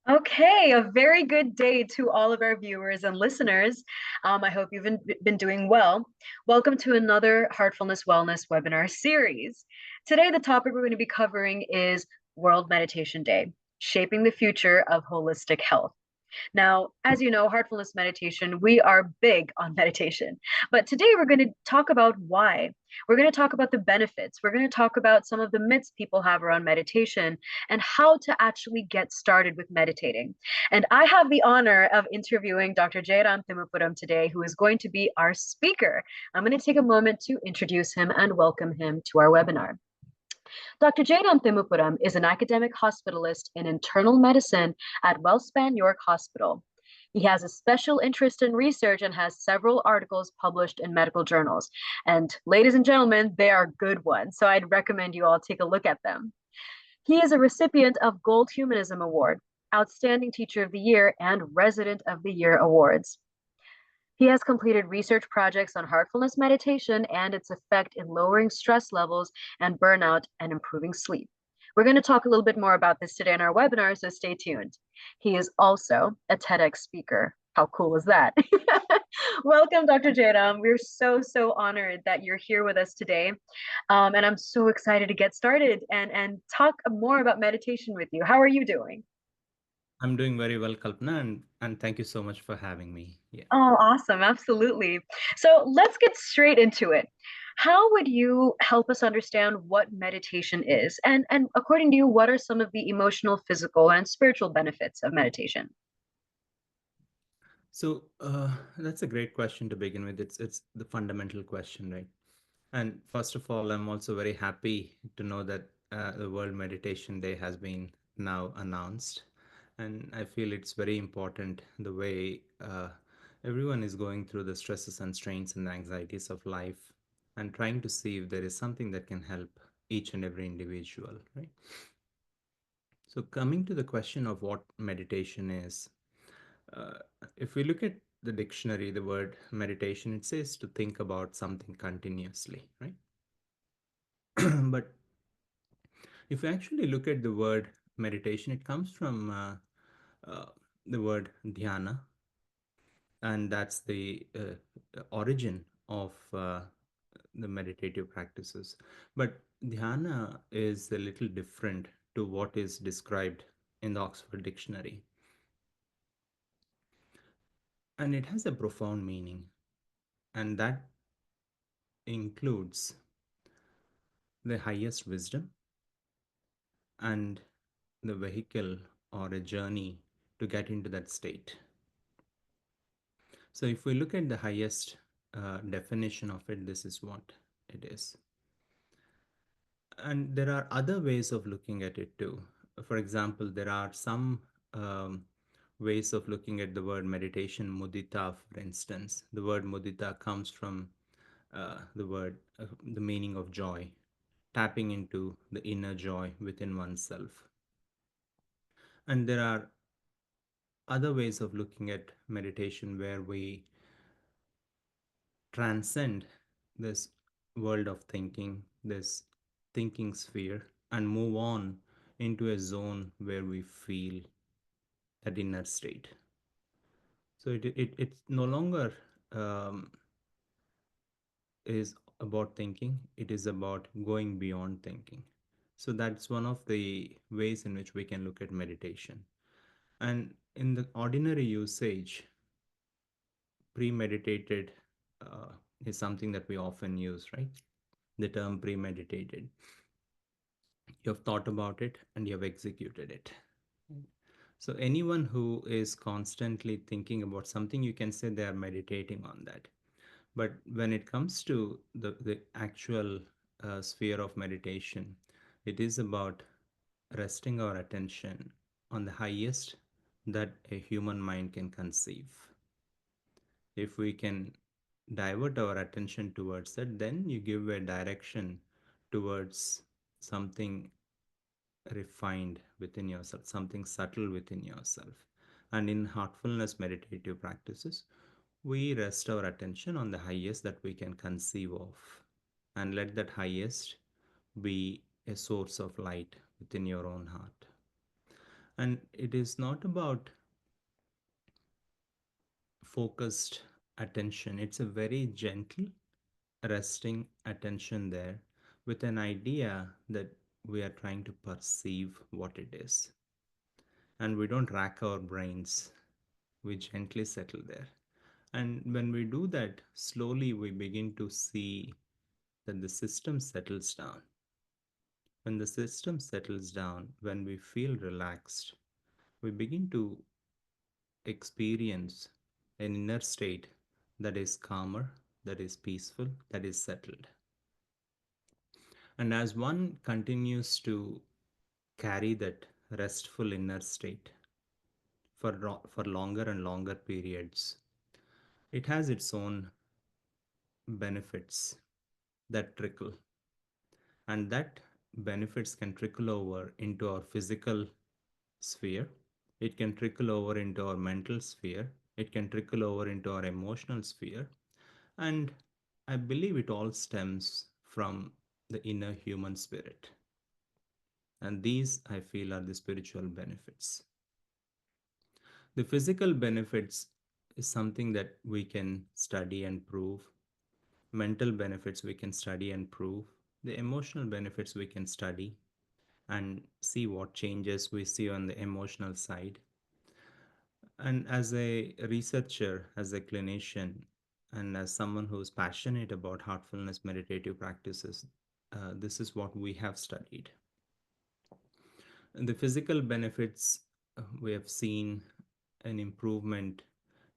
Okay, a very good day to all of our viewers and listeners. I hope you've been doing well. Welcome to another Heartfulness Wellness Webinar Series. Today, the topic we're going to be covering is World Meditation Day, Shaping the Future of Holistic Health. Now, as you know, Heartfulness Meditation, we are big on meditation. But today we're going to talk about why. We're going to talk about the benefits. We're going to talk about some of the myths people have around meditation and how to actually get started with meditating. And I have the honor of interviewing Dr. Jairam Thimmapuram today, who is going to be our speaker. I'm going to take a moment to introduce him and welcome him to our webinar. Dr. Jairam Thimmapuram is an academic hospitalist in internal medicine at Wellspan York Hospital. He has a special interest in research and has several articles published in medical journals. And ladies and gentlemen, they are good ones. So I'd recommend you all take a look at them. He is a recipient of Gold Humanism Award, Outstanding Teacher of the Year, and Resident of the Year awards. He has completed research projects on heartfulness meditation and its effect in lowering stress levels and burnout and improving sleep. We're going to talk a little bit more about this today in our webinar, so stay tuned. He is also a TEDx speaker. How cool is that? Welcome, Dr. Jairam. We're so honored that you're here with us today. And I'm so excited to get started and talk more about meditation with you. How are you doing? I'm doing very well, Kalpana, and thank you so much for having me. Yeah. Oh, awesome. Absolutely. So let's get straight into it. How would you help us understand what meditation is? And according to you, what are some of the emotional, physical, and spiritual benefits of meditation? That's a great question to begin with. It's the fundamental question, right? And first of all, I'm also very happy to know that the World Meditation Day has been now announced, and I feel it's very important the way everyone is going through the stresses and strains and the anxieties of life, and trying to see if there is something that can help each and every individual, right? So, coming to the question of what meditation is, uh, if we look at the dictionary, the word meditation, it says to think about something continuously, right? But if we actually look at the word meditation, it comes from uh, the word dhyana, and that's the origin of the meditative practices. But dhyana is a little different to what is described in the Oxford Dictionary, and it has a profound meaning, and that includes the highest wisdom and the vehicle or a journey to get into that state. So, if we look at the highest definition of it, this is what it is. And there are other ways of looking at it too. For example, there are some ways of looking at the word meditation, mudita, for instance. The word mudita comes from the meaning of joy, tapping into the inner joy within oneself. And there are other ways of looking at meditation where we transcend this world of thinking, this thinking sphere, and move on into a zone where we feel that inner state. So it's no longer um, is about thinking, it is about going beyond thinking. So that's one of the ways in which we can look at meditation. And in the ordinary usage, premeditated uh, is something that we often use, right? The term premeditated. You have thought about it and you have executed it. So, anyone who is constantly thinking about something, you can say they are meditating on that. But when it comes to the actual sphere of meditation, it is about resting our attention on the highest that a human mind can conceive. If we can divert our attention towards that, then you give a direction towards something refined within yourself, something subtle within yourself. And in heartfulness meditative practices, we rest our attention on the highest that we can conceive of, and let that highest be a source of light within your own heart. And it is not about focused attention, it's a very gentle, resting attention there with an idea that we are trying to perceive what it is. And we don't rack our brains, we gently settle there. And when we do that, slowly we begin to see that the system settles down. When the system settles down, when we feel relaxed, we begin to experience an inner state that is calmer, that is peaceful, that is settled. And as one continues to carry that restful inner state for longer and longer periods, it has its own benefits that trickle. And that benefits can trickle over into our physical sphere, it can trickle over into our mental sphere, it can trickle over into our emotional sphere. And I believe it all stems from the inner human spirit. And these, I feel, are the spiritual benefits. The physical benefits is something that we can study and prove. Mental benefits we can study and prove. The emotional benefits we can study and see what changes we see on the emotional side. And as a researcher, as a clinician, and as someone who's passionate about heartfulness meditative practices, this is what we have studied. And the physical benefits, we have seen an improvement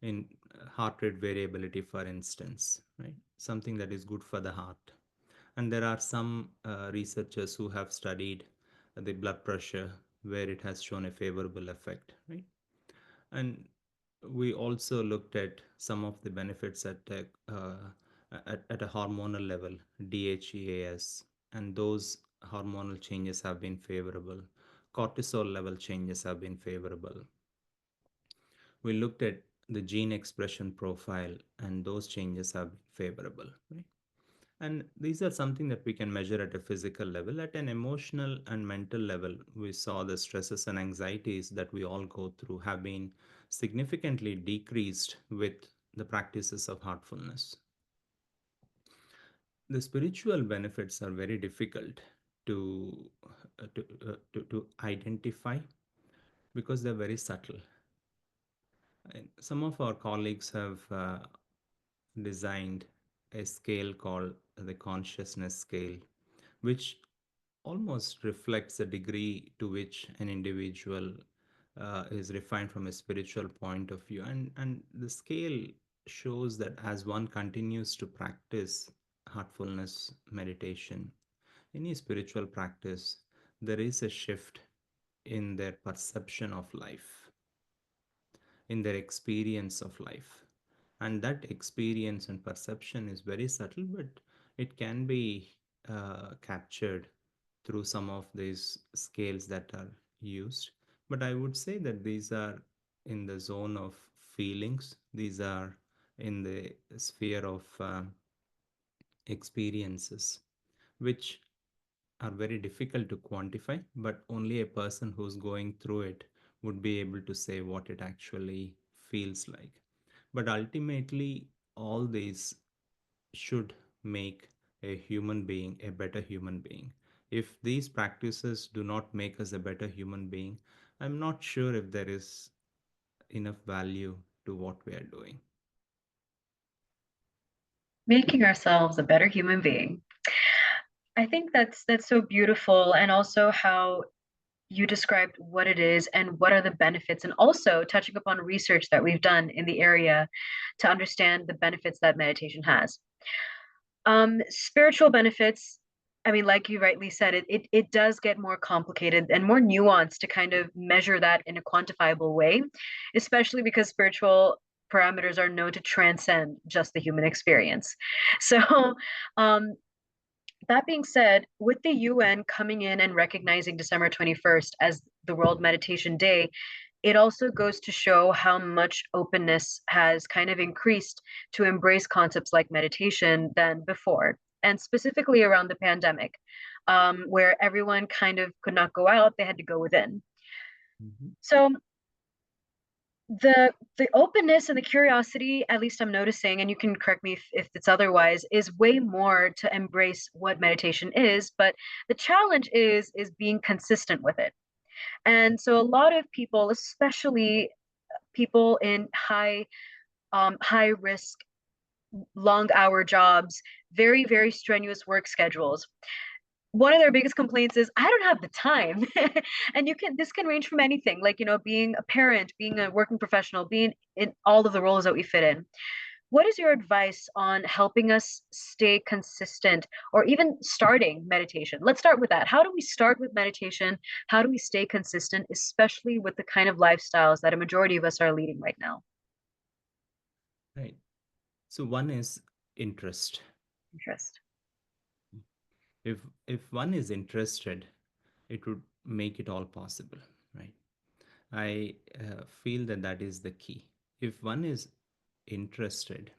in heart rate variability, for instance, right? Something that is good for the heart. And there are some researchers who have studied the blood pressure where it has shown a favorable effect, right? And we also looked at some of the benefits at a hormonal level, DHEAS, and those hormonal changes have been favorable. Cortisol level changes have been favorable. We looked at the gene expression profile, and those changes have been favorable, right? And these are something that we can measure at a physical level. At an emotional and mental level, we saw the stresses and anxieties that we all go through have been significantly decreased with the practices of heartfulness. The spiritual benefits are very difficult to to identify because they're very subtle. And some of our colleagues have designed a scale called the consciousness scale, which almost reflects the degree to which an individual is refined from a spiritual point of view. And the scale shows that as one continues to practice heartfulness meditation, any spiritual practice, there is a shift in their perception of life, in their experience of life. And that experience and perception is very subtle, but it can be captured through some of these scales that are used. But I would say that these are in the zone of feelings, these are in the sphere of experiences, which are very difficult to quantify, but only a person who's going through it would be able to say what it actually feels like. But ultimately, all these should make a human being a better human being. If these practices do not make us a better human being, I'm not sure if there is enough value to what we are doing. Making ourselves a better human being. I think that's so beautiful, and also how you described what it is and what are the benefits, and also touching upon research that we've done in the area to understand the benefits that meditation has. Spiritual benefits, I mean, like you rightly said, it does get more complicated and more nuanced to kind of measure that in a quantifiable way, especially because spiritual parameters are known to transcend just the human experience. So, um, that being said, with the UN coming in and recognizing December 21st as the World Meditation Day, it also goes to show how much openness has kind of increased to embrace concepts like meditation than before, and specifically around the pandemic, where everyone kind of could not go out, they had to go within. Mhm. So the openness and the curiosity, at least I'm noticing, and you can correct me if it's otherwise, is way more to embrace what meditation is. But the challenge is being consistent with it. And so a lot of people, especially people in high risk, long hour jobs, very, very strenuous work schedules, one of their biggest complaints is I don't have the time. And this can range from anything, like, being a parent, being a working professional, being in all of the roles that we fit in. What is your advice on helping us stay consistent or even starting meditation? Let's start with that. How do we start with meditation? How do we stay consistent, especially with the kind of lifestyles that a majority of us are leading right now? Right. So one is interest. Interest. If one is interested, it would make it all possible, right? I feel that that is the key. If one is interested,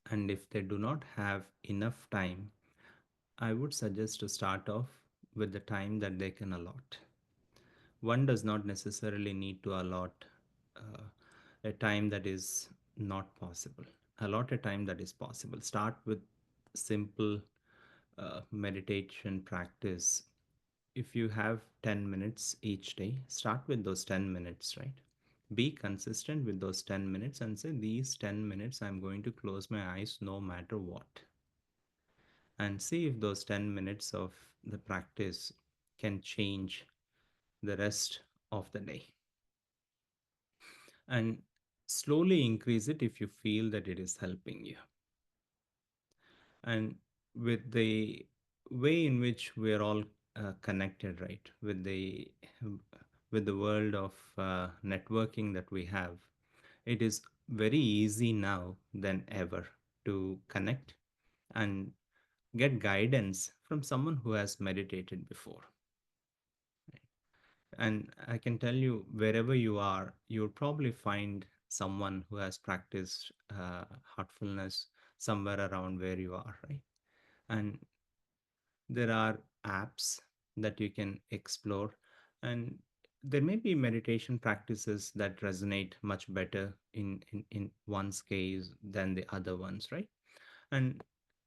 and if they do not have enough time, I would suggest to start off with the time that they can allot. One does not necessarily need to allot uh, a time that is not possible. Allot a time that is possible. Start with simple meditation practice. If you have 10 minutes each day, start with those 10 minutes, right? Be consistent with those 10 minutes and say, these 10 minutes, I'm going to close my eyes no matter what. And see if those 10 minutes of the practice can change the rest of the day. And slowly increase it if you feel that it is helping you. And with the way in which we are all connected, right, with the world of networking that we have, it is very easy now than ever to connect and get guidance from someone who has meditated before. And I can tell you, wherever you are, you'll probably find someone who has practiced heartfulness somewhere around where you are, right? And there are apps that you can explore, and there may be meditation practices that resonate much better in one's case than the other ones, right? And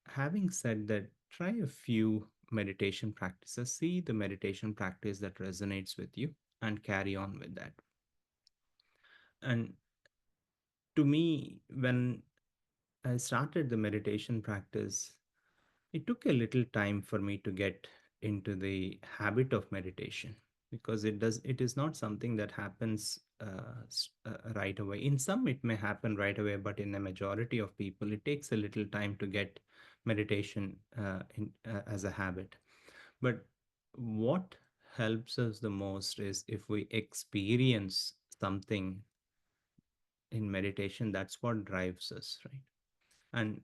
having said that, try a few meditation practices, see the meditation practice that resonates with you, and carry on with that. And to me, when I started the meditation practice, it took a little time for me to get into the habit of meditation, because it is not something that happens right away. In some it may happen right away, but in a majority of people it takes a little time to get meditation as a habit. But what helps us the most is if we experience something in meditation. That's what drives us, right? And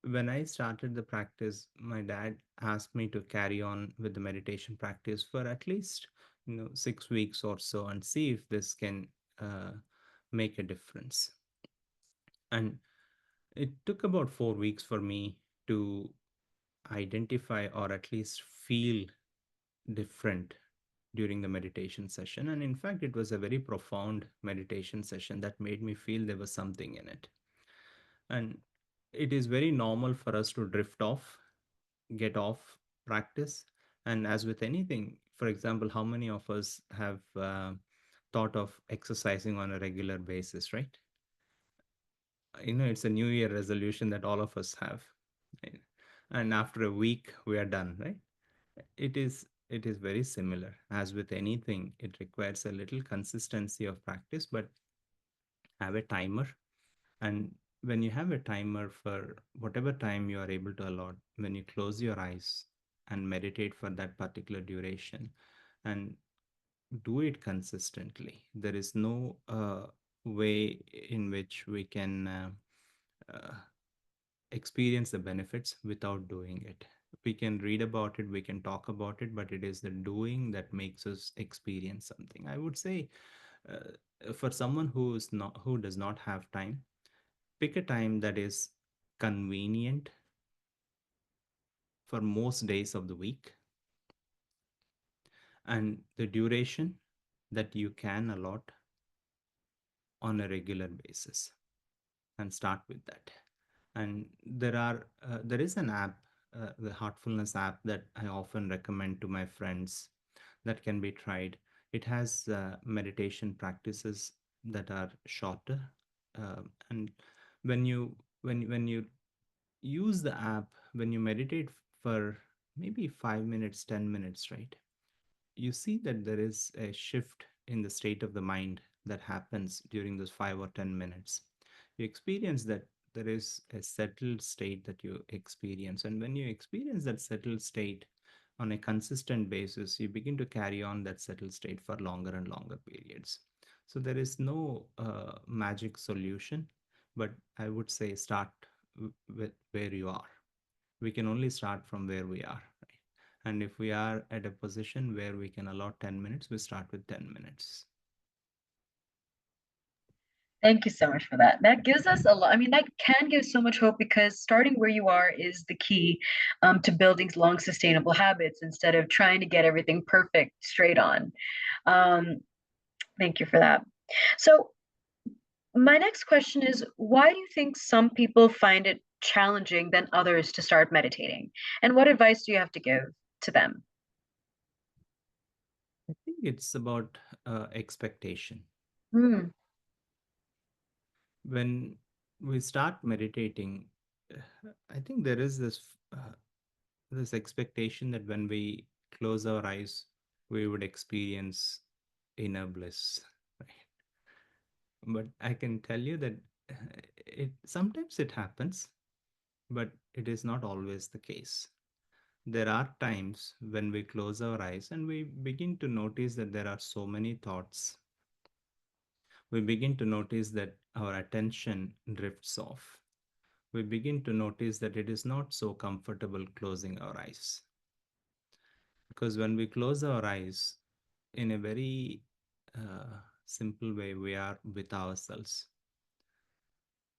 when I started the practice, my dad asked me to carry on with the meditation practice for at least 6 weeks or so, and see if this can uh, make a difference. And it took about 4 weeks for me to identify, or at least feel different during the meditation session. And in fact, it was a very profound meditation session that made me feel there was something in it. And it is very normal for us to drift off, get off practice. And as with anything, for example, how many of us have thought of exercising on a regular basis, right? It's a new year resolution that all of us have, right? And after a week we are done, right? It is very similar. As with anything, it requires a little consistency of practice, but have a timer. And when you have a timer for whatever time you are able to allot, when you close your eyes and meditate for that particular duration, and do it consistently, there is no way in which we can uh, experience the benefits without doing it. We can read about it, we can talk about it, but it is the doing that makes us experience something. I would say, for someone who does not have time, pick a time that is convenient for most days of the week, and the duration. that you can allot on a regular basis, and start with that. And there is an app, the Heartfulness app, that I often recommend to my friends, that can be tried. It has meditation practices that are shorter, and when you use the app, when you meditate for maybe 5 minutes, 10 minutes, right, you see that there is a shift in the state of the mind that happens during those 5 or 10 minutes. You experience that there is a settled state that you experience. And when you experience that settled state on a consistent basis, you begin to carry on that settled state for longer and longer periods. So there is no magic solution, but I would say start with where you are. We can only start from where we are. And if we are at a position where we can allot 10 minutes, we start with 10 minutes. Thank you so much for that. That gives us a lot. I mean, that can give so much hope, because starting where you are is the key to building long, sustainable habits instead of trying to get everything perfect straight on. Um, thank you for that. So, my next question is, why do you think some people find it challenging than others to start meditating? And what advice do you have to give to them? I think it's about expectation. Mm, When we start meditating, I think there is this expectation that when we close our eyes, we would experience inner bliss. Right? But I can tell you that it sometimes it happens, but it is not always the case. There are times when we close our eyes and we begin to notice that there are so many thoughts. We begin to notice that our attention drifts off. We begin to notice that it is not so comfortable closing our eyes. Because when we close our eyes, in a very simple way, we are with ourselves.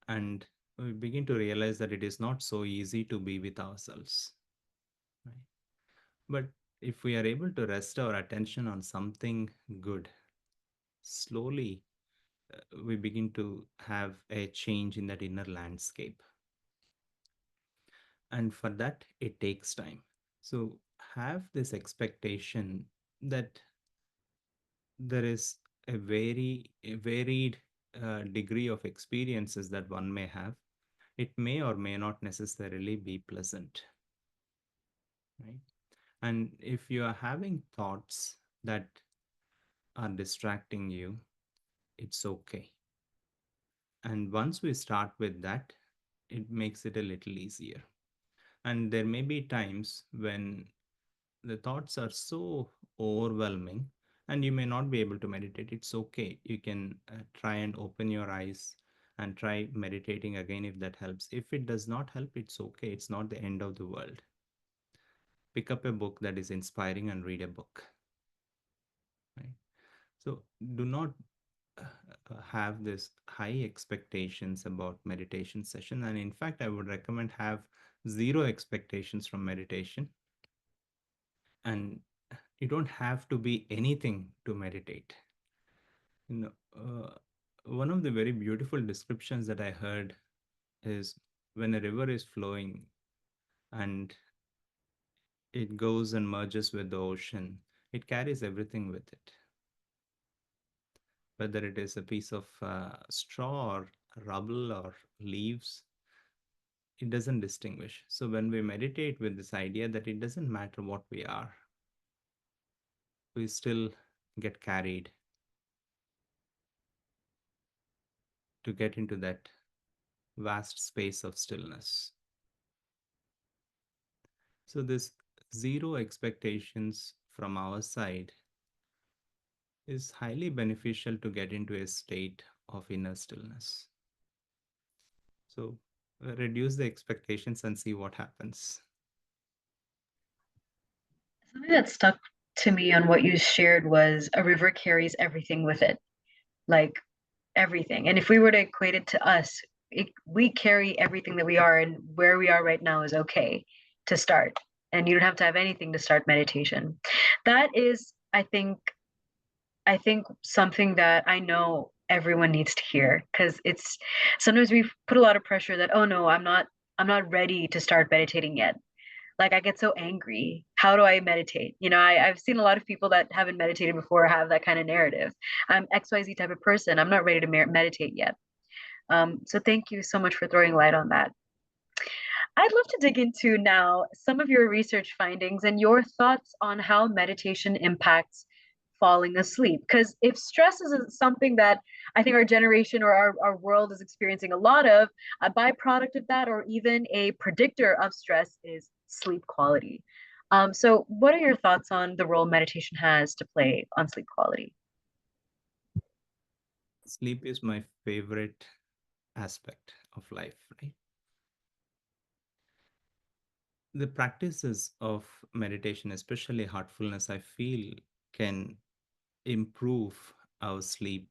And we begin to realize that it is not so easy to be with ourselves. Right? But if we are able to rest our attention on something good, slowly we begin to have a change in that inner landscape. And for that, it takes time. So have this expectation that there is a varied degree of experiences that one may have. It may or may not necessarily be pleasant, right? And if you are having thoughts that are distracting you, it's okay. And once we start with that, it makes it a little easier. And there may be times when the thoughts are so overwhelming and you may not be able to meditate. It's okay. You can try and open your eyes and try meditating again if that helps. If it does not help, it's okay. It's not the end of the world. Pick up a book that is inspiring and read a book. Right? So do not have this high expectations about meditation session. And in fact, I would recommend have zero expectations from meditation. And you don't have to be anything to meditate. You know, one of the very beautiful descriptions that I heard is when a river is flowing and it goes and merges with the ocean, it carries everything with it. Whether it is a piece of straw or rubble or leaves, it doesn't distinguish. So when we meditate with this idea that it doesn't matter what we are, we still get carried to get into that vast space of stillness. So this zero expectations from our side is highly beneficial to get into a state of inner stillness. So reduce the expectations and see what happens. something that stuck to me on what you shared was a river carries everything with it, like everything. And if we were to equate it to us, we carry everything that we are, and where we are right now is okay to start. And you don't have to have anything to start meditation. That is, I think, I think something that I know everyone needs to hear, because it's sometimes we put a lot of pressure that, oh no, I'm not ready to start meditating yet. Like I get so angry. How do I meditate? I've seen a lot of people that haven't meditated before have that kind of narrative. I'm XYZ type of person. I'm not ready to meditate yet. So thank you so much for throwing light on that. I'd love to dig into now some of your research findings and your thoughts on how meditation impacts falling asleep. Because if stress is something that I think our generation or our world is experiencing a lot of, a byproduct of that, or even a predictor of stress, is sleep quality. So, what are your thoughts on the role meditation has to play on sleep quality? Sleep is my favorite aspect of life, right? The practices of meditation, especially heartfulness, I feel can improve our sleep.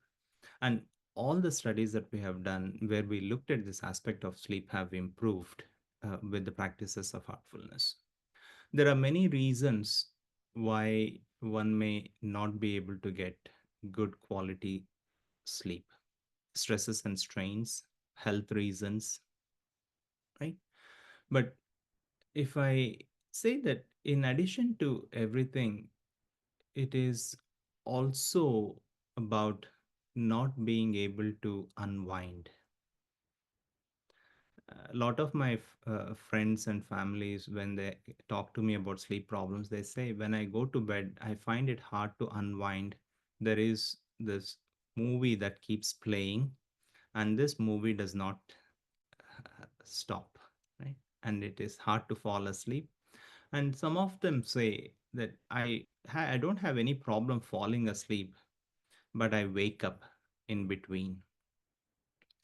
And all the studies that we have done where we looked at this aspect of sleep have improved with the practices of heartfulness. There are many reasons why one may not be able to get good quality sleep: stresses and strains, health reasons, right? But if I say that in addition to everything, it is also about not being able to unwind. A lot of my friends and families, when they talk to me about sleep problems, they say, when I go to bed, I find it hard to unwind. There is this movie that keeps playing, and this movie does not stop, right? And it is hard to fall asleep. And some of them say that I don't have any problem falling asleep, but I wake up in between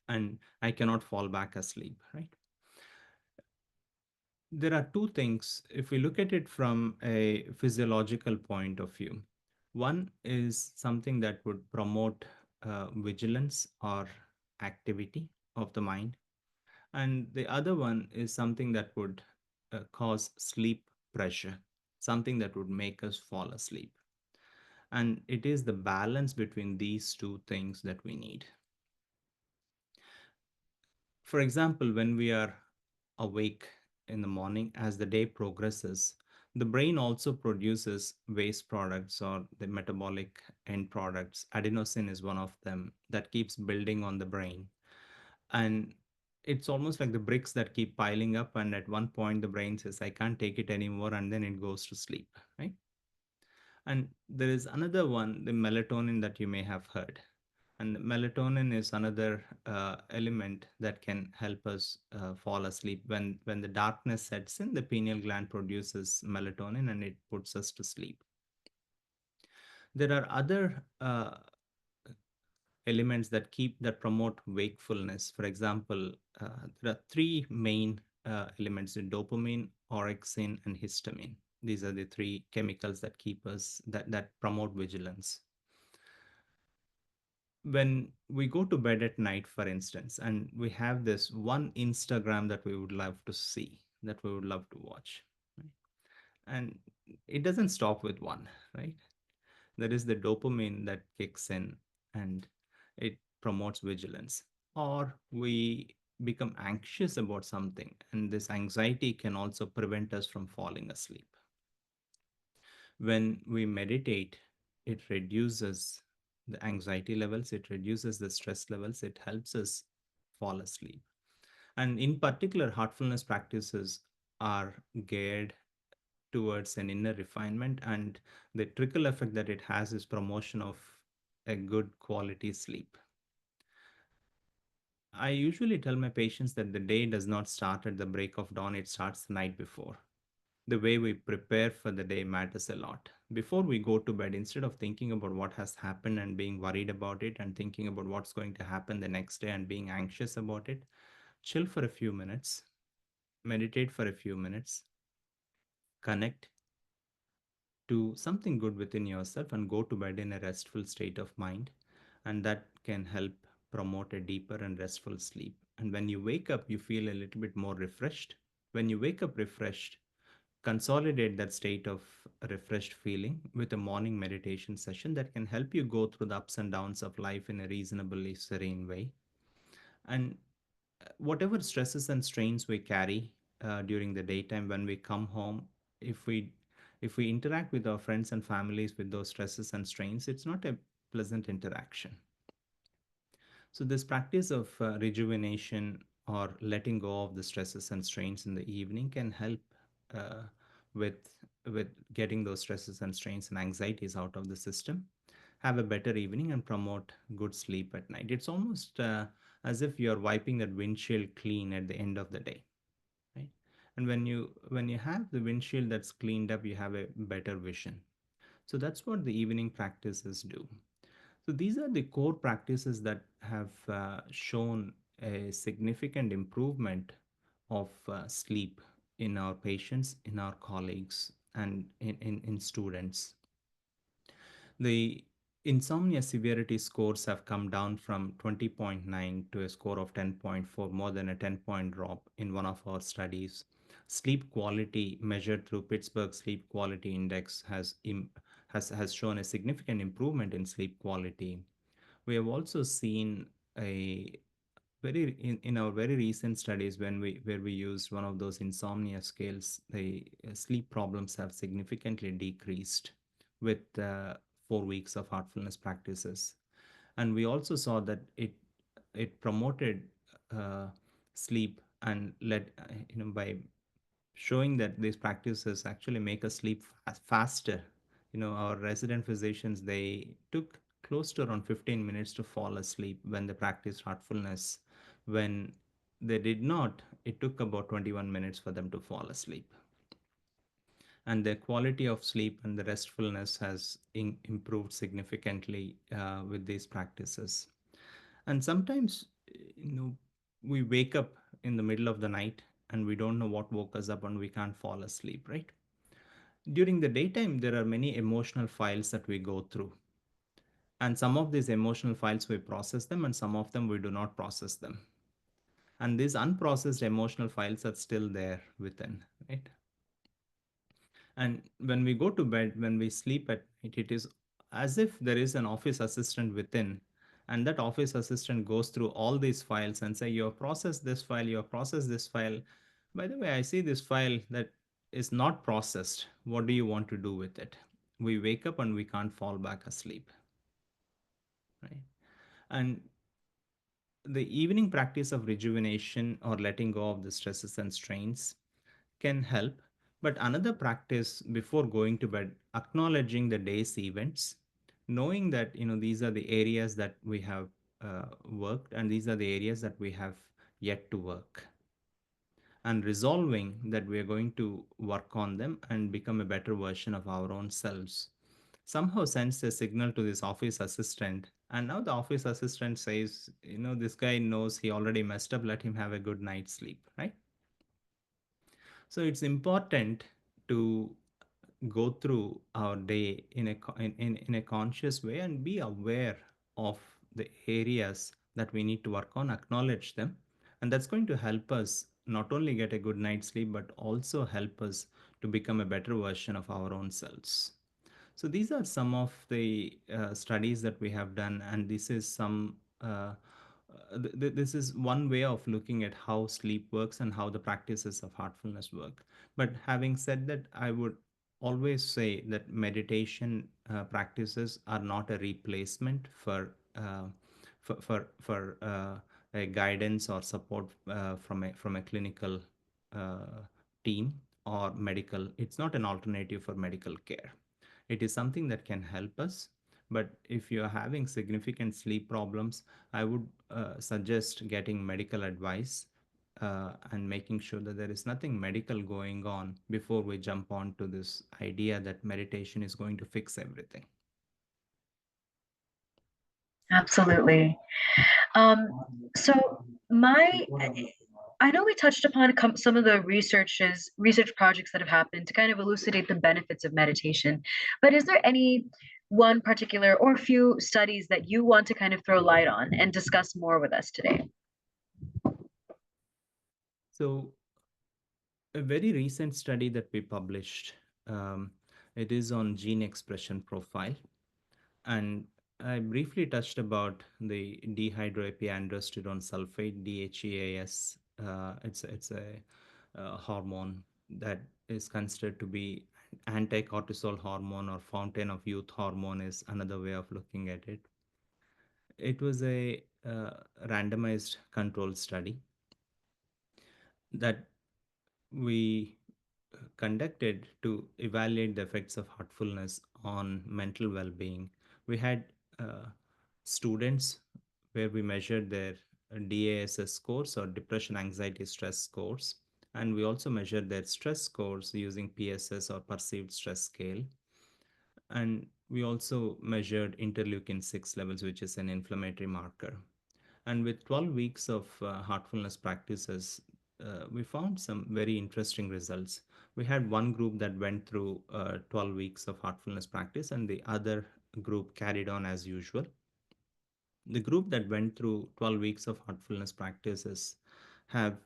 and I cannot fall back asleep, right? There are two things if we look at it from a physiological point of view. One is something that would promote vigilance or activity of the mind, and the other one is something that would cause sleep pressure, something that would make us fall asleep. And it is the balance between these two things that we need. For example, when we are awake in the morning, as the day progresses, the brain also produces waste products or the metabolic end products. Adenosine is one of them that keeps building on the brain. And it's almost like the bricks that keep piling up. And at one point, the brain says, I can't take it anymore. And then it goes to sleep, right? And there is another one, the melatonin, that you may have heard. And melatonin is another element that can help us fall asleep. When the darkness sets in, the pineal gland produces melatonin and it puts us to sleep. There are other elements that promote wakefulness. For example, there are three main elements: the dopamine, orexin, and histamine. These are the three chemicals that keep us that promote vigilance. When we go to bed at night, for instance, and we have this one Instagram that we would love to see, that we would love to watch, right? And it doesn't stop with one, right? There is the dopamine that kicks in and it promotes vigilance. Or we become anxious about something, and this anxiety can also prevent us from falling asleep. When we meditate, it reduces the anxiety levels, it reduces the stress levels, it helps us fall asleep. And in particular, heartfulness practices are geared towards an inner refinement, and the trickle effect that it has is promotion of a good quality sleep. I usually tell my patients that the day does not start at the break of dawn, it starts the night before. The way we prepare for the day matters a lot. Before we go to bed, instead of thinking about what has happened and being worried about it and thinking about what's going to happen the next day and being anxious about it, chill for a few minutes, meditate for a few minutes, connect to something good within yourself, and go to bed in a restful state of mind. And that can help promote a deeper and restful sleep. And when you wake up, you feel a little bit more refreshed. When you wake up refreshed, consolidate that state of refreshed feeling with a morning meditation session that can help you go through the ups and downs of life in a reasonably serene way. And whatever stresses and strains we carry during the daytime, when we come home, if we interact with our friends and families with those stresses and strains, it's not a pleasant interaction. So this practice of rejuvenation or letting go of the stresses and strains in the evening can help uh, with getting those stresses and strains and anxieties out of the system, have a better evening, and promote good sleep at night. It's almost as if you're wiping that windshield clean at the end of the day, right? And when you have the windshield that's cleaned up, you have a better vision. So that's what the evening practices do. So these are the core practices that have shown a significant improvement of sleep in our patients, in our colleagues, and in students. The insomnia severity scores have come down from 20.9 to a score of 10.4, more than a 10-point drop in one of our studies. Sleep quality measured through Pittsburgh Sleep Quality Index has shown a significant improvement in sleep quality. We have also seen a in our very recent studies, where we used one of those insomnia scales, the sleep problems have significantly decreased with 4 weeks of heartfulness practices. And we also saw that it promoted uh, sleep and led by showing that these practices actually make us sleep faster. Our resident physicians, they took close to around 15 minutes to fall asleep when they practiced heartfulness. When they did not, it took about 21 minutes for them to fall asleep. And the quality of sleep and the restfulness has improved significantly with these practices. And sometimes, we wake up in the middle of the night and we don't know what woke us up and we can't fall asleep, right? During the daytime, there are many emotional files that we go through. And some of these emotional files, we process them, and some of them we do not process them. And these unprocessed emotional files are still there within, right? And when we go to bed, when we sleep at night, it is as if there is an office assistant within. And that office assistant goes through all these files and say, you have processed this file, you have processed this file. By the way, I see this file that is not processed. What do you want to do with it? We wake up and we can't fall back asleep, right? And the evening practice of rejuvenation or letting go of the stresses and strains can help. But another practice before going to bed, acknowledging the day's events, knowing that these are the areas that we have worked, and these are the areas that we have yet to work, and resolving that we are going to work on them and become a better version of our own selves, somehow sends a signal to this office assistant. And now the office assistant says, this guy knows he already messed up, let him have a good night's sleep, right? So it's important to go through our day in a conscious way and be aware of the areas that we need to work on, acknowledge them. And that's going to help us not only get a good night's sleep, but also help us to become a better version of our own selves. So these are some of the studies that we have done, and this is some. This is one way of looking at how sleep works and how the practices of heartfulness work. But having said that, I would always say that meditation practices are not a replacement for a guidance or support from a clinical uh, team or medical. It's not an alternative for medical care. It is something that can help us. But if you are having significant sleep problems, I would suggest getting medical advice and making sure that there is nothing medical going on before we jump on to this idea that meditation is going to fix everything. Absolutely. So my I know we touched upon some of the research projects that have happened to kind of elucidate the benefits of meditation, but is there any one particular or few studies that you want to kind of throw light on and discuss more with us today? So A very recent study that we published. Um, it is on gene expression profile, and I briefly touched about the dehydroepiandrosterone sulfate (DHEAS). It's a hormone that is considered to be anti-cortisol hormone, or fountain of youth hormone is another way of looking at it. It was a randomized control study that we conducted to evaluate the effects of heartfulness on mental well-being. We had uh, students where we measured their DASS scores, or depression, anxiety, stress scores, and we also measured their stress scores using PSS, or perceived stress scale. And we also measured interleukin 6 levels, which is an inflammatory marker. And with 12 weeks of heartfulness practices, we found some very interesting results. We had one group that went through 12 weeks of heartfulness practice, and the other group carried on as usual. The group that went through 12 weeks of heartfulness practices have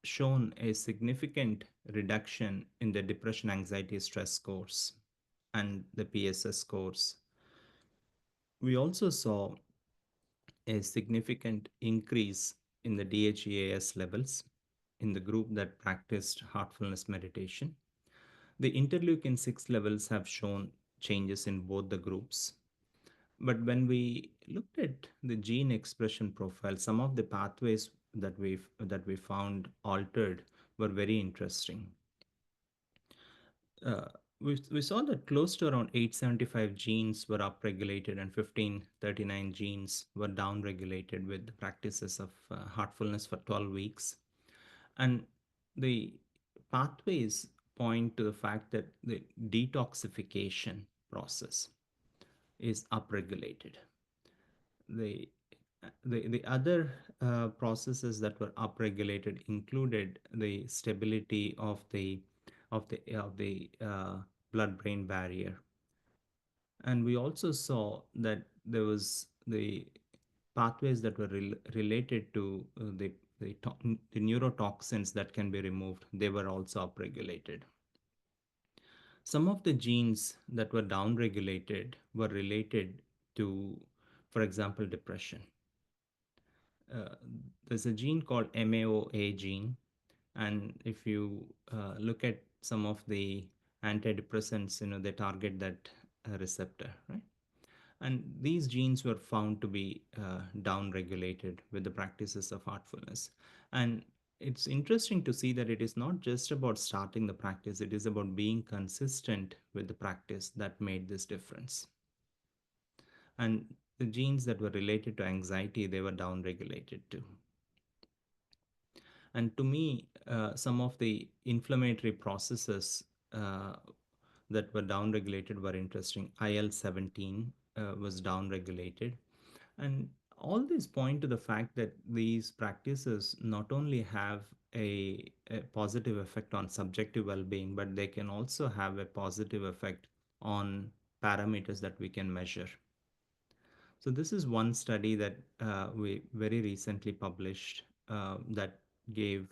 shown a significant reduction in the depression, anxiety, stress scores and the PSS scores. We also saw a significant increase in the DHEAS levels in the group that practiced heartfulness meditation. The interleukin 6 levels have shown changes in both the groups. But when we looked at the gene expression profile, some of the pathways that we found altered were very interesting. uh, we saw that close to around 875 genes were upregulated and 1539 genes were downregulated with the practices of heartfulness for 12 weeks. And the pathways point to the fact that the detoxification process is upregulated. The the, the other processes that were upregulated included the stability of the blood brain barrier. And we also saw that there was the pathways that were related to the neurotoxins that can be removed, they were also upregulated. Some of the genes that were downregulated were related to, for example, depression. uh, there's a gene called MAOA gene, and if you look at some of the antidepressants, they target that receptor, right? And these genes were found to be downregulated with the practices of heartfulness. And it's interesting to see that it is not just about starting the practice, it is about being consistent with the practice that made this difference. And the genes that were related to anxiety, they were downregulated too. And to me, some of the inflammatory processes that were downregulated were interesting. IL-17 was downregulated. And all these point to the fact that these practices not only have a positive effect on subjective well-being, but they can also have a positive effect on parameters that we can measure. So this is one study that we very recently published that gave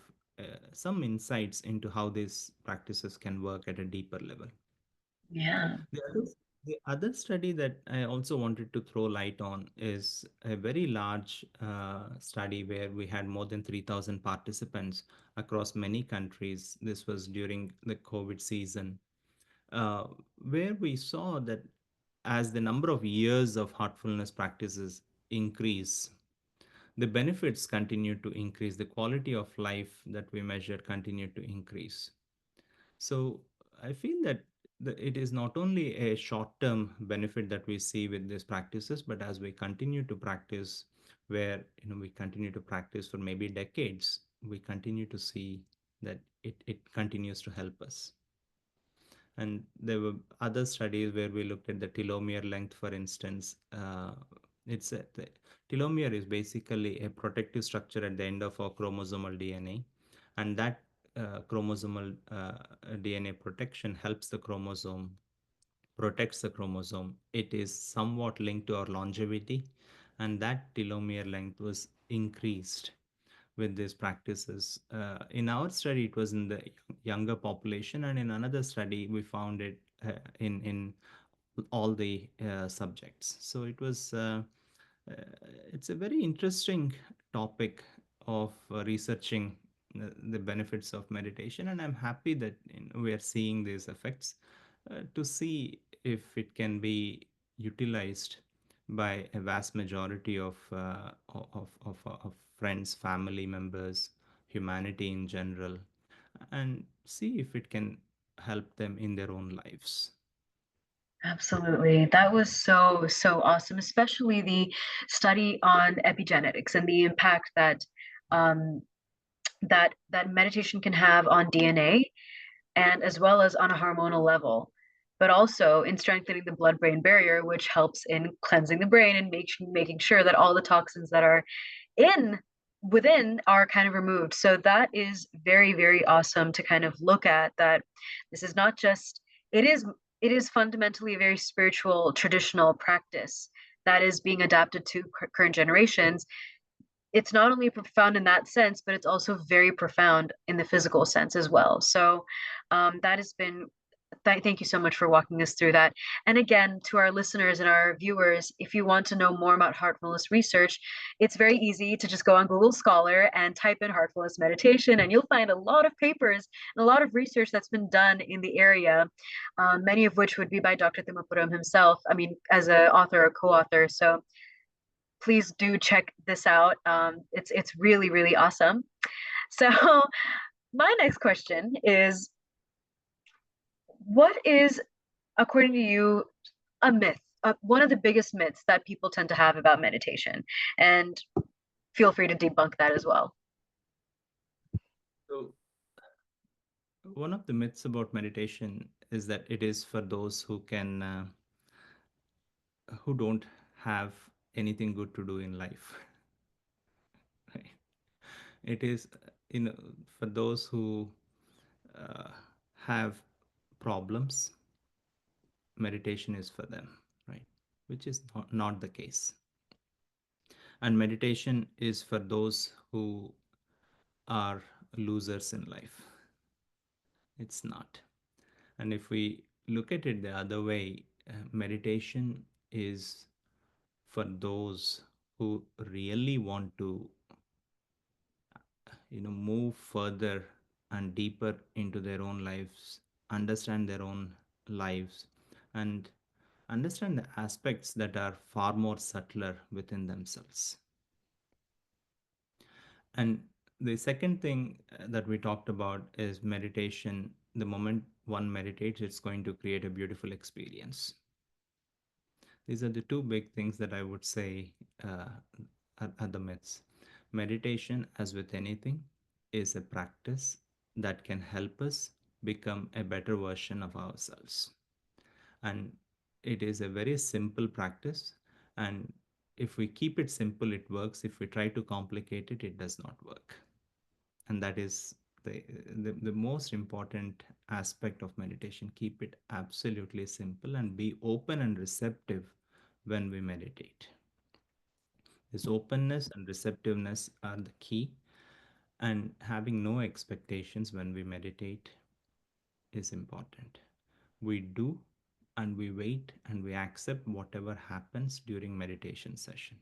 some insights into how these practices can work at a deeper level. Yeah. The other, the other study that I also wanted to throw light on is a very large study where we had more than 3,000 participants across many countries. This was during the COVID season, uh, where we saw that as the number of years of heartfulness practices increase, the benefits continue to increase, the quality of life that we measure continue to increase. So I feel that it is not only a short-term benefit that we see with these practices, but as we continue to practice, where we continue to practice for maybe decades, we continue to see that it continues to help us. And there were other studies where we looked at the telomere length, for instance. The telomere is basically a protective structure at the end of our chromosomal DNA, and that chromosomal DNA protection helps the chromosome, protects the chromosome. It is somewhat linked to our longevity, and that telomere length was increased with these practices. In our study, it was in the younger population, and in another study, we found it in all the subjects. So uh, it's a very interesting topic of researching the benefits of meditation, and I'm happy that we are seeing these effects to see if it can be utilized by a vast majority of friends, family members, humanity in general, and see if it can help them in their own lives. Absolutely. That was so, so awesome, especially the study on epigenetics and the impact that um, that meditation can have on DNA and as well as on a hormonal level, but also in strengthening the blood-brain barrier, which helps in cleansing the brain and making sure that all the toxins that are in within are kind of removed. So that is very, very awesome to kind of look at that this is not just it is it is fundamentally a very spiritual traditional practice that is being adapted to current generations. It's not only profound in that sense, but it's also very profound in the physical sense as well. So that has been thank you so much for walking us through that. And again, to our listeners and our viewers, if you want to know more about heartfulness research, it's very easy to just go on Google Scholar and type in heartfulness meditation, and you'll find a lot of papers and a lot of research that's been done in the area, many of which would be by Dr. Thimmapuram himself, I mean, as an author or co-author. So please do check this out. It's really, really awesome. So my next question is, what is, according to you, a myth, one of the biggest myths that people tend to have about meditation? And feel free to debunk that as well. So, one of the myths about meditation is that it is for those who don't have anything good to do in life. Right? It is, for those who uh, have problems, meditation is for them, right? Which is not the case. And meditation is for those who are losers in life. It's not. And if we look at it the other way, meditation is for those who really want to move further and deeper into their own lives, understand their own lives, and understand the aspects that are far more subtler within themselves. And the second thing that we talked about is meditation. The moment one meditates, it's going to create a beautiful experience. These are the two big things that I would say are the myths. Meditation, as with anything, is a practice that can help us become a better version of ourselves. And it is a very simple practice. And if we keep it simple, it works. If we try to complicate it, it does not work. And that is the most important aspect of meditation. Keep it absolutely simple and be open and receptive when we meditate. This openness and receptiveness are the key, and having no expectations when we meditate is important. We do, and we wait, and we accept whatever happens during meditation session.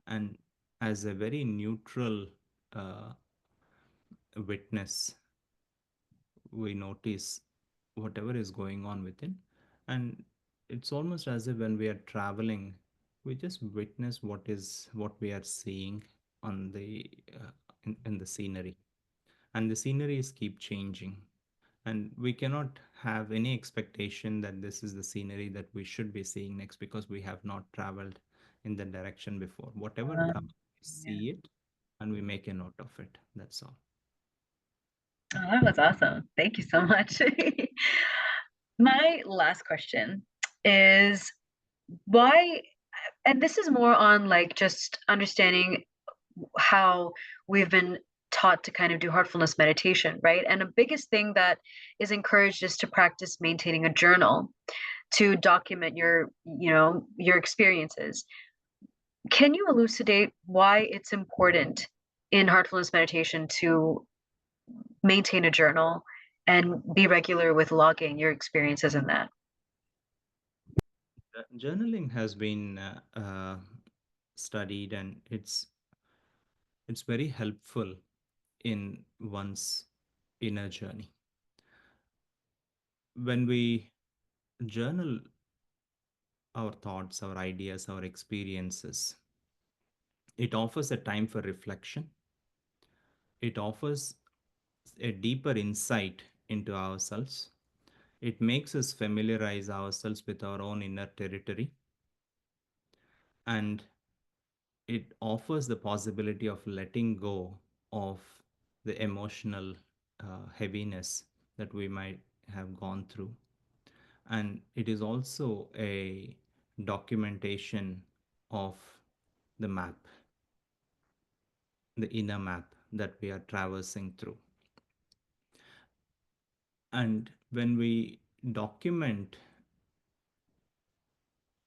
And as a very neutral uh, witness, we notice whatever is going on within. And it's almost as if when we are traveling, we just witness what we are seeing on in the scenery. And the sceneries keep changing, and we cannot have any expectation that this is the scenery that we should be seeing next, because we have not traveled in the direction before. Whatever comes, we Yeah. see it and we make a note of it. That's all. Oh, that was awesome. Thank you so much. My last question is, why, and this is more on like just understanding how we've been taught to kind of do heartfulness meditation, right? And the biggest thing that is encouraged is to practice maintaining a journal to document your experiences. Can you elucidate why it's important in heartfulness meditation to maintain a journal and be regular with logging your experiences in that? Journaling has been studied, and it's very helpful in one's inner journey. When we journal our thoughts, our ideas, our experiences, it offers a time for reflection. It offers a deeper insight into ourselves. It makes us familiarize ourselves with our own inner territory, and it offers the possibility of letting go of the emotional heaviness that we might have gone through. And it is also a documentation of the map, the inner map that we are traversing through. And when we document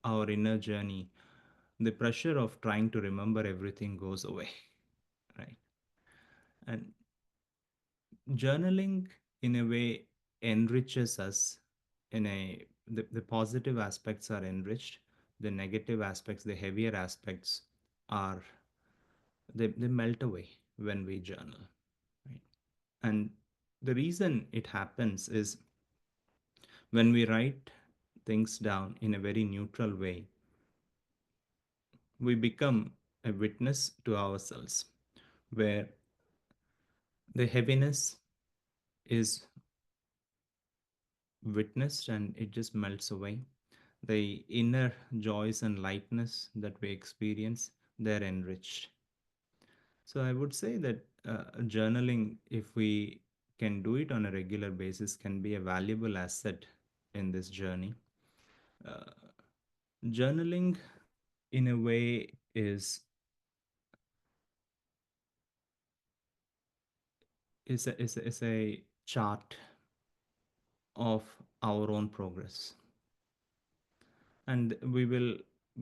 our inner journey, the pressure of trying to remember everything goes away, right? And journaling, in a way, enriches us in the positive aspects are enriched, the negative aspects, the heavier aspects are, they melt away when we journal, right? And the reason it happens is when we write things down in a very neutral way, we become a witness to ourselves, where the heaviness is witnessed and it just melts away. The inner joys and lightness that we experience, they're enriched. So I would say that journaling, if we can do it on a regular basis, can be a valuable asset in this journey. Uh, Journaling, in a way, is a chart of our own progress, and we will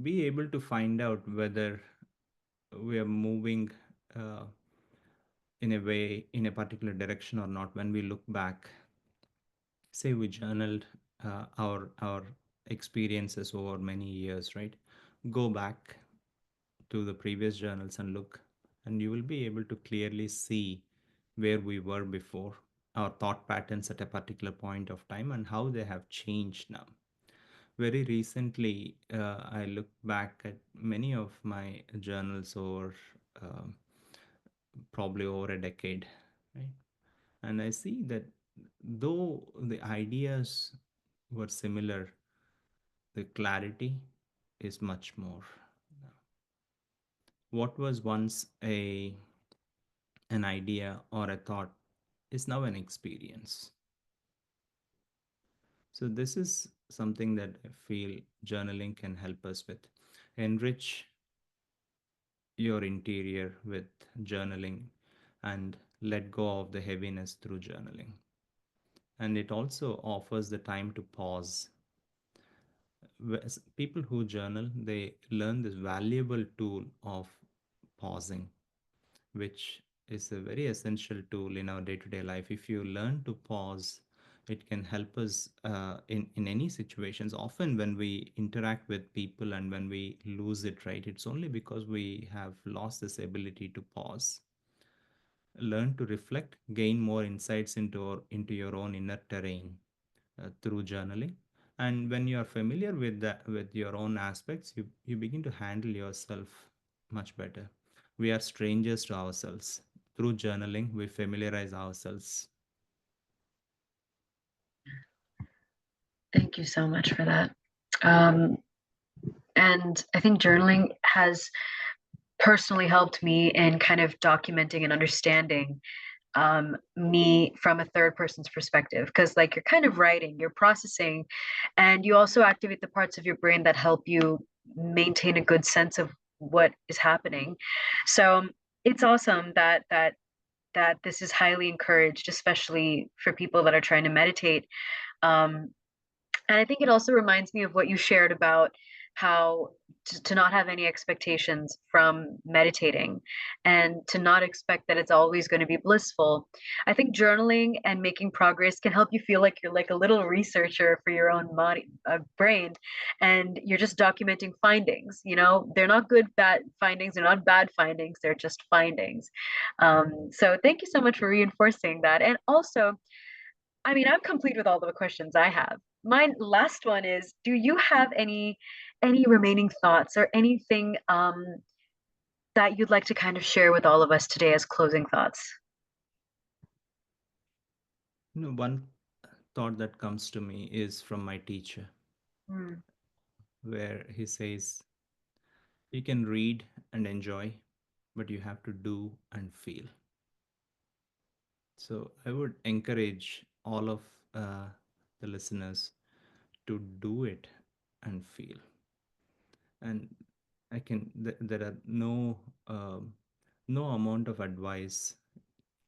be able to find out whether we are moving uh, in a way, in a particular direction or not. When we look back, say we journaled our experiences over many years, right? Go back to the previous journals and look, and you will be able to clearly see where we were before, our thought patterns at a particular point of time, and how they have changed now. Very recently, I looked back at many of my journals over um probably over a decade, right? And I see that though the ideas were similar, the clarity is much more. What was once a an idea or a thought is now an experience. So this is something that I feel journaling can help us with. Enrich your interior with journaling, and let go of the heaviness through journaling. And it also offers the time to pause. People who journal, they learn this valuable tool of pausing, which is a very essential tool in our day-to-day life. If you learn to pause, it can help us in any situations. Often when we interact with people and when we lose it, right, it's only because we have lost this ability to pause. Learn to reflect, gain more insights into your own inner terrain through journaling. And when you are familiar with that, with your own aspects, you begin to handle yourself much better. We are strangers to ourselves. Through journaling, we familiarize ourselves. Thank you so much for that. Um, and I think journaling has personally helped me in kind of documenting and understanding me from a third person's perspective, because like you're kind of writing, you're processing, and you also activate the parts of your brain that help you maintain a good sense of what is happening. So it's awesome that this is highly encouraged, especially for people that are trying to meditate. um, and I think it also reminds me of what you shared about how to not have any expectations from meditating and to not expect that it's always going to be blissful. I think journaling and making progress can help you feel like you're like a little researcher for your own body, brain, and you're just documenting findings. You know, they're not good, bad findings, they're not bad findings, they're just findings. So thank you so much for reinforcing that. And also, I mean, I'm complete with all the questions I have. My last one is, do you have any remaining thoughts or anything that you'd like to kind of share with all of us today as closing thoughts? One thought that comes to me is from my teacher, Mm, where he says, you can read and enjoy, but you have to do and feel. So I would encourage all of uh, the listeners to do it and feel. And there are no amount of advice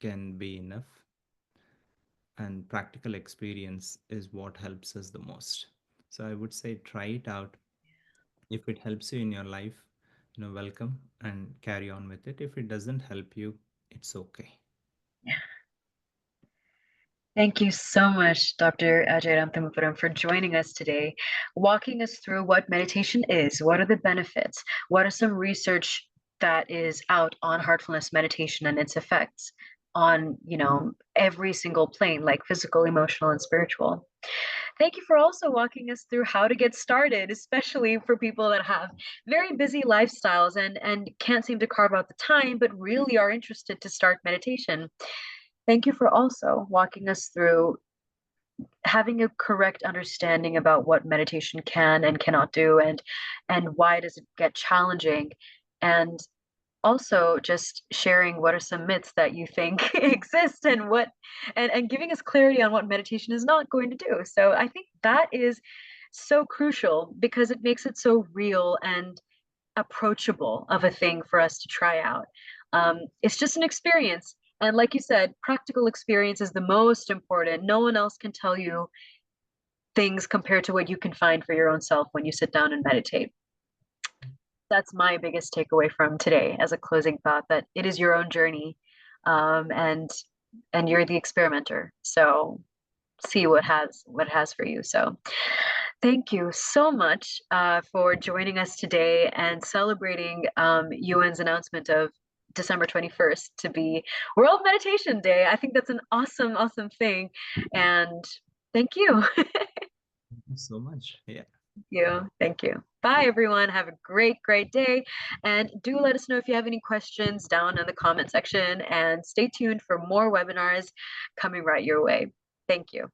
can be enough, and practical experience is what helps us the most. So I would say try it out. If it helps you in your life, welcome and carry on with it. If it doesn't help you, it's okay. yeah. Thank you so much, Dr. Ajay Thimmapuram, for joining us today, walking us through what meditation is, what are the benefits, what are some research that is out on heartfulness meditation and its effects on, every single plane, like physical, emotional, and spiritual. Thank you for also walking us through how to get started, especially for people that have very busy lifestyles and can't seem to carve out the time, but really are interested to start meditation. Thank you for also walking us through having a correct understanding about what meditation can and cannot do, and why does it get challenging, and also just sharing what are some myths that you think exist, and what and giving us clarity on what meditation is not going to do. So I think that is so crucial because it makes it so real and approachable of a thing for us to try out. It's just an experience. And like you said, practical experience is the most important. No one else can tell you things compared to what you can find for your own self when you sit down and meditate. That's my biggest takeaway from today as a closing thought, that it is your own journey, and you're the experimenter. So see what it has for you. So thank you so much for joining us today and celebrating UN's announcement of December 21st to be World Meditation Day. I think that's an awesome, awesome thing. And thank you. Thank you so much. Yeah. You. Thank you. Bye, everyone. Have a great, great day. And do let us know if you have any questions down in the comment section. And stay tuned for more webinars coming right your way. Thank you.